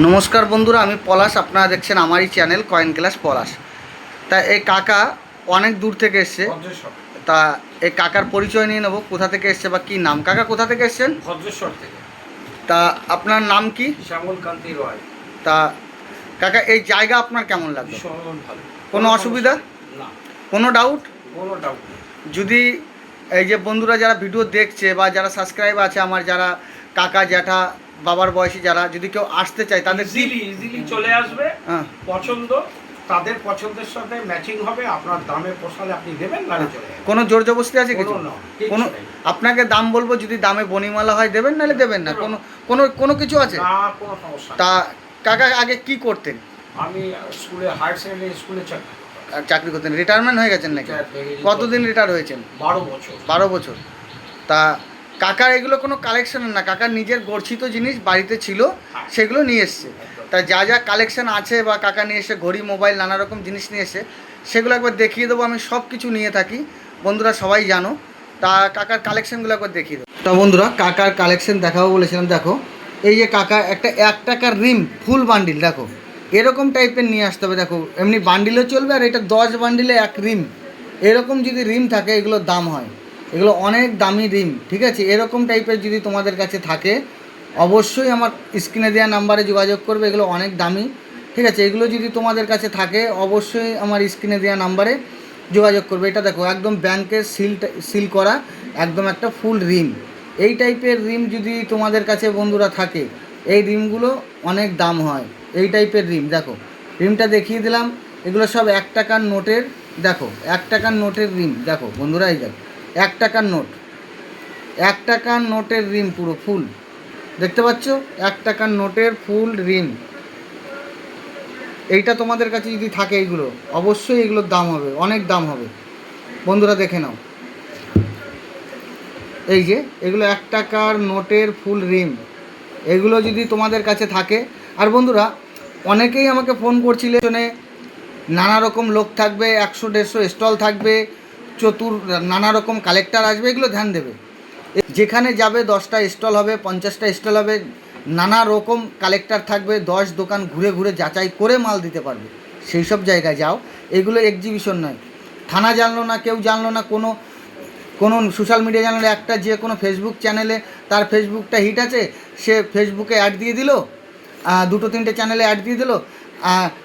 নমস্কার বন্ধুরা, আমি পলাশ। আপনারা দেখছেন আমারই চ্যানেল কয়েন ক্লাস পলাশ। তা এই কাকা অনেক দূর থেকে এসছে, তা এই কাকার পরিচয় নিয়ে নেবো, কোথা থেকে এসছে বা কী নাম। কাকা কোথা থেকে এসছেন? ভদ্রেশ্বর থেকে। তা আপনার নাম কি? শ্যামল কান্তি রয়। তা কাকা এই জায়গা আপনার কেমন লাগবে? ভীষণ ভালো। কোনো অসুবিধা? না, কোনো ডাউট? কোনো ডাউট নেই। যদি এই যে বন্ধুরা যারা ভিডিও দেখছে বা যারা সাবস্ক্রাইব আছে আমার, যারা কাকা জ্যাঠা বাবার বয়সী, যারা যদি কেউ আসতে চায় তাদের ইজিলি চলে আসবে। হ্যাঁ, পছন্দ তাদের পছন্দের সাথে ম্যাচিং হবে। আপনার দামে পোষালে আপনি দেবেন, নালে চলে যাবে। কোনো জোর জবরদস্তি আছে কিছু? কোনো নেই। আপনাকে দাম বলবো, যদি দামে বনিমালা হয় দেবেন, নাহলে দেবেন না। কোনো কোনো কোনো কিছু আছে? না, কোনো সমস্যা নেই। তা কাকা আগে কি করতেন? আমি স্কুলে, হায়ার সেকেন্ডারি স্কুলে চাকরি করতেন। রিটায়ারমেন্ট হয়ে গেছেন নাকি? কতদিন রিটায়ার হয়েছেন? 12 বছর। 12 বছর। তা কাকার এগুলো কোনো কালেকশন না, কাকার নিজের গচ্ছিত জিনিস বাড়িতে ছিল, সেগুলো নিয়ে এসছে। তা যা যা কালেকশন আছে বা কাকা নিয়ে এসে ঘড়ি, মোবাইল, নানা রকম জিনিস নিয়ে এসে, সেগুলো একবার দেখিয়ে দেবো। আমি সব কিছু নিয়ে থাকি, বন্ধুরা সবাই জানো। তা কাকার কালেকশনগুলো একবার দেখিয়ে দেবো। তা বন্ধুরা কাকার কালেকশন দেখাবো বলেছিলাম। দেখো এই যে কাকা একটা 1 টাকার রিম ফুল বান্ডিল, দেখো এরকম টাইপের নিয়ে আসতে হবে। দেখো এমনি বান্ডিলও চলবে, আর এটা 10 বান্ডিলে 1 রিম। এরকম যদি রিম থাকে এগুলোর দাম হয়, এগুলো অনেক দামি রিম, ঠিক আছে? এরকম টাইপের যদি তোমাদের কাছে থাকে অবশ্যই আমার স্ক্রিনে দেওয়া নাম্বারে যোগাযোগ করবে। এগুলো অনেক দামি, ঠিক আছে? এগুলো যদি তোমাদের কাছে থাকে অবশ্যই আমার স্ক্রিনে দেওয়া নাম্বারে যোগাযোগ করবে। এটা দেখো একদম ব্যাংকের সিল করা, একদম একটা ফুল রিম। এই টাইপের রিম যদি তোমাদের কাছে বন্ধুরা থাকে, এই রিমগুলো অনেক দাম হয়। এই টাইপের রিম দেখো, রিমটা দেখিয়ে দিলাম। এগুলো সব 1 টাকার নোটের, দেখো 1 টাকার নোটের রিম। দেখো বন্ধুরা এই দেখো 1 টাকার নোট, 1 টাকার নোটের রিম পুরো ফুল, দেখতে পাচ্ছ? 1 টাকার নোটের ফুল রিম। এইটা তোমাদের কাছে যদি থাকে এইগুলো অবশ্যই এগুলোর দাম হবে, অনেক দাম হবে। বন্ধুরা দেখে নাও, এই যে এগুলো 1 টাকার নোটের ফুল রিম, এগুলো যদি তোমাদের কাছে থাকে। আর বন্ধুরা অনেকেই আমাকে ফোন করছিলে, নানা রকম লোক থাকবে, 100-150 স্টল থাকবে, নানা রকম কালেক্টর আসবে, এগুলো ধ্যান দেবে। যেখানে যাবে 10টা স্টল হবে, 50টা স্টল হবে, নানা রকম কালেক্টর থাকবে, 10 দোকান ঘুরে ঘুরে যাচাই করে মাল দিতে পারবে, সেই সব জায়গায় যাও। এগুলো এক্সিবিশন নয়, থানা জানলো না, কেউ জানলো না, কোনো কোনো সোশ্যাল মিডিয়া জানলে, একটা যে কোনো ফেসবুক চ্যানেলে তার ফেসবুকটা হিট আছে, সে ফেসবুকে অ্যাড দিয়ে দিল, 2-3টে চ্যানেলে অ্যাড দিয়ে দিল,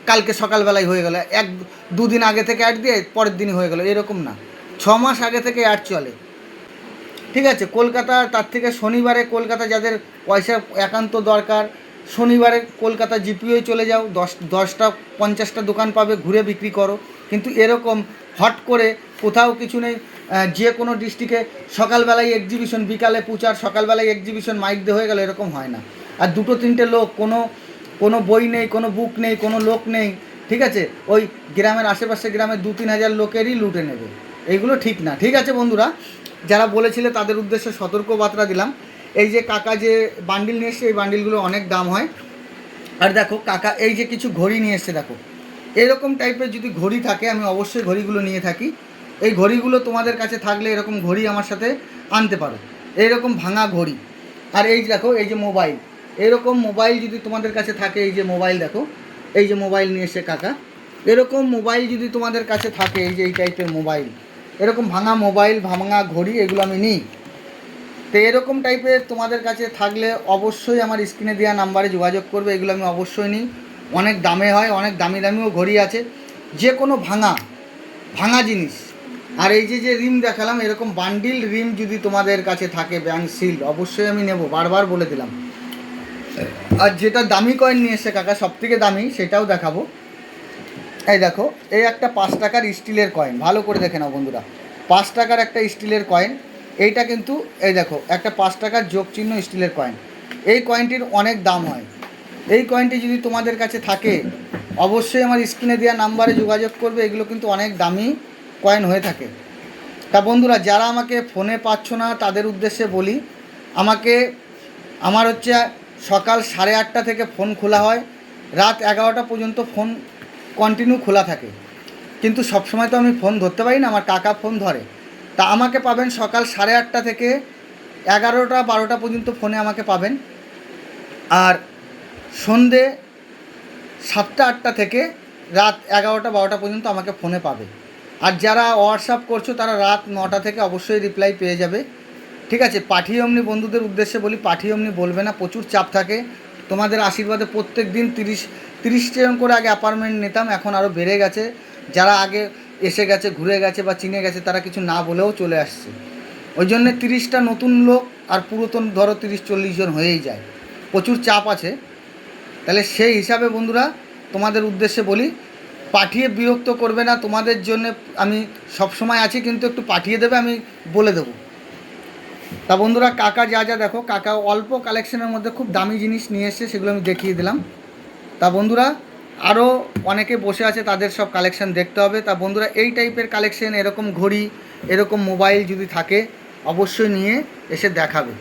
কালকে সকালবেলায় হয়ে গেল। 1-2 দিন আগে থেকে অ্যাড দিয়ে পরের দিনই হয়ে গেল, এরকম না। 6 মাস আগে থেকে অ্যাড চলে, ঠিক আছে? কলকাতা, তার থেকে শনিবারে কলকাতা যাদের পয়সা একান্ত দরকার, শনিবারে কলকাতা জিপিওয় চলে যাও, 10টা 50টা দোকান পাবে, ঘুরে বিক্রি করো। কিন্তু এরকম হট করে কোথাও কিছু নেই, যে কোনো ডিস্ট্রিক্টে সকালবেলায় এক্সিবিশন, বিকালে প্রচার, সকালবেলায় এক্সিবিশন, মাইক দিয়ে হয়ে গেল, এরকম হয় না। আর 2-3টে লোক, কোনো বই নেই, কোনো বুক নেই, কোনো লোক নেই, ঠিক আছে? ওই গ্রামের আশেপাশে গ্রামে 2-3 হাজার লোকেরই লুটে নেবে, এইগুলো ঠিক না, ঠিক আছে? বন্ধুরা যারা বলেছিলে তাদের উদ্দেশ্যে সতর্ক বার্তা দিলাম। এই যে কাকা যে বান্ডিল নিয়ে এসছে, এই বান্ডিলগুলো অনেক দাম হয়। আর দেখো কাকা এই যে কিছু ঘড়ি নিয়ে এসছে, দেখো এরকম টাইপের যদি ঘড়ি থাকে আমি অবশ্যই ঘড়িগুলো নিয়ে থাকি। এই ঘড়িগুলো তোমাদের কাছে থাকলে এরকম ঘড়ি আমার সাথে আনতে পারো, এইরকম ভাঙা ঘড়ি। আর এই দেখো এই যে মোবাইল, এরকম মোবাইল যদি তোমাদের কাছে থাকে, এই যে মোবাইল দেখো, এই যে মোবাইল নিয়ে এসছে কাকা, এরকম মোবাইল যদি তোমাদের কাছে থাকে, এই যে এই টাইপের মোবাইল, এরকম ভাঙা মোবাইল, ভাঙা ঘড়ি, এগুলো আমি নিই। তো এরকম টাইপের তোমাদের কাছে থাকলে অবশ্যই আমার স্ক্রিনে দেওয়া নাম্বারে যোগাযোগ করবে। এগুলো আমি অবশ্যই নিই, অনেক দামে হয়, অনেক দামি দামিও ঘড়ি আছে, যে কোনো ভাঙা জিনিস। আর এই যে রিম দেখালাম, এরকম বান্ডিল রিম যদি তোমাদের কাছে থাকে ব্যাংক সিল, অবশ্যই আমি নেব, বারবার বলে দিলাম। আর যেটা দামি কয়েন নিয়ে এসে কাকা, সবথেকে দামি, সেটাও দেখাবো। এই দেখো এই একটা 5 টাকার স্টিলের কয়েন, ভালো করে দেখে নাও বন্ধুরা, 5 টাকার একটা স্টিলের কয়েন। এইটা কিন্তু এই দেখো একটা 5 টাকার যোগ চিহ্ন স্টিলের কয়েন। এই কয়েনটির অনেক দাম হয়। এই কয়েনটি যদি তোমাদের কাছে থাকে অবশ্যই আমার স্ক্রিনে দেওয়া নাম্বারে যোগাযোগ করবে। এগুলো কিন্তু অনেক দামি কয়েন হয়ে থাকে। তা বন্ধুরা যারা আমাকে ফোনে পাচ্ছ না তাদের উদ্দেশ্যে বলি, আমার হচ্ছে সকাল 8:30 থেকে ফোন খোলা হয়, রাত 11টা পর্যন্ত ফোন কন্টিনিউ খোলা থাকে। কিন্তু সবসময় তো আমি ফোন ধরতে পারি না, আমার কাকা ফোন ধরে। তা আমাকে পাবেন সকাল 8:30 থেকে 11টা 12টা পর্যন্ত ফোনে আমাকে পাবেন। আর সন্ধে 7টা-8টা থেকে রাত 11টা-12টা পর্যন্ত আমাকে ফোনে পাবে। আর যারা হোয়াটসঅ্যাপ করছো তারা রাত 9টা থেকে অবশ্যই রিপ্লাই পেয়ে যাবে। ঠিক আছে, পাঠিয়ে অমনি বন্ধুদের উদ্দেশ্যে বলি, পাঠিয়ে অমনি বলবে না, প্রচুর চাপ থাকে। তোমাদের আশীর্বাদে প্রত্যেক দিন 30 জন করে আগে অ্যাপার্টমেন্ট নিতাম, এখন আরও বেড়ে গেছে। যারা আগে এসে গেছে, ঘুরে গেছে বা চিনে গেছে, তারা কিছু না বলেও চলে আসছে। ওই জন্যে 30টা নতুন লোক আর পুরাতন ধরো 30-40 জন হয়েই যায়, প্রচুর চাপ আছে। তাহলে সেই হিসাবে বন্ধুরা তোমাদের উদ্দেশ্যে বলি, পাঠিয়ে বিরক্ত করবে না, তোমাদের জন্য আমি সবসময় আছি, কিন্তু একটু পাঠিয়ে দেবে, আমি বলে দেবো। তা বন্ধুরা কাকা যা যা দেখো, কাকা অল্প কালেকশনের মধ্যে খুব দামি জিনিস নিয়ে এসছে, সেগুলো আমি দেখিয়ে দিলাম। তা বন্ধুরা আরও অনেকে বসে আছে, তাদের সব কালেকশন দেখতে হবে। তা বন্ধুরা এই টাইপের কালেকশন, এরকম ঘড়ি, এরকম মোবাইল যদি থাকে অবশ্যই নিয়ে এসে দেখাবে।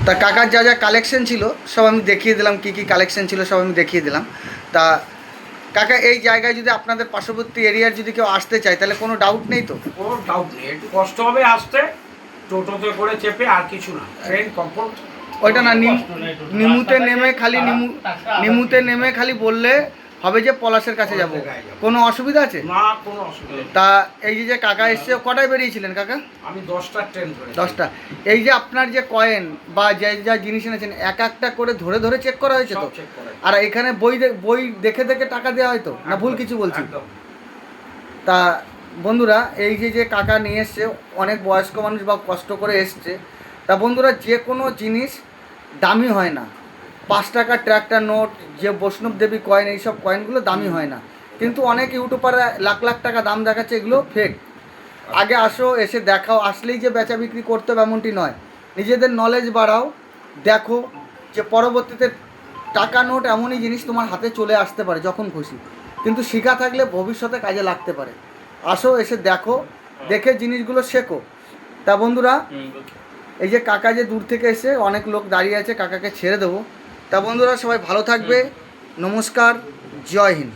তা কাকার যা যা কালেকশন ছিল সব আমি দেখিয়ে দিলাম, কী কী কালেকশন ছিল সব আমি দেখিয়ে দিলাম। তা কাকা এই জায়গায় যদি আপনাদের পার্শ্ববর্তী এরিয়ার যদি কেউ আসতে চায় তাহলে কোনো ডাউট নেই তো? কোনো ডাউট নেই, একটু কষ্ট হবে আসতে, টোটোতে করে চেপে, আর কিছু না, ট্রেন কমফোর্ট। ওইটা না, নিমুতে নেমে খালি নিমুতে নেমে খালি বললে হবে যে পলাশের কাছে যাব, কোনো অসুবিধা আছে না? কোনো অসুবিধা নেই। তা এই যে কাকা এসছে, কটায় বেরিয়েছিলেন কাকা? আমি 10টার ট্রেন ধরে। 10টা। এই যে আপনার যে কয়েন বা যা যা জিনিস এনেছেন এক একটা করে ধরে ধরে চেক করা হয়েছে তো? চেক করে। আর এখানে বই দেখে দেখে টাকা দেওয়া হয় তো, না ভুল কিছু বলছি? একদম। তা বন্ধুরা এই যে কাকা নিয়ে এসছে, অনেক বয়স্ক মানুষ বা কষ্ট করে এসছে। তা বন্ধুরা যে কোনো জিনিস দামি হয় না। 5 টাকার ট্র্যাক্টর নোট, যে বৈষ্ণব দেবী কয়েন, এইসব কয়েনগুলো দামি হয় না, কিন্তু অনেক ইউটিউবাররা লাখ লাখ টাকা দাম দেখাচ্ছে, এগুলো ফেক। আগে আসো, এসে দেখাও, আসলেই যে বেচা বিক্রি করতে হবে এমনটি নয়। নিজেদের নলেজ বাড়াও, দেখো যে পরবর্তীতে টাকা নোট এমনই জিনিস তোমার হাতে চলে আসতে পারে যখন খুশি, কিন্তু শেখা থাকলে ভবিষ্যতে কাজে লাগতে পারে। আসো, এসে দেখো, দেখে জিনিসগুলো শেখো। তা বন্ধুরা এই যে কাকা যে দূর থেকে এসে, অনেক লোক দাঁড়িয়ে আছে, কাকাকে ছেড়ে দেবো। তা বন্ধুরা সবাই ভালো থাকবে, নমস্কার, জয় হিন্দ।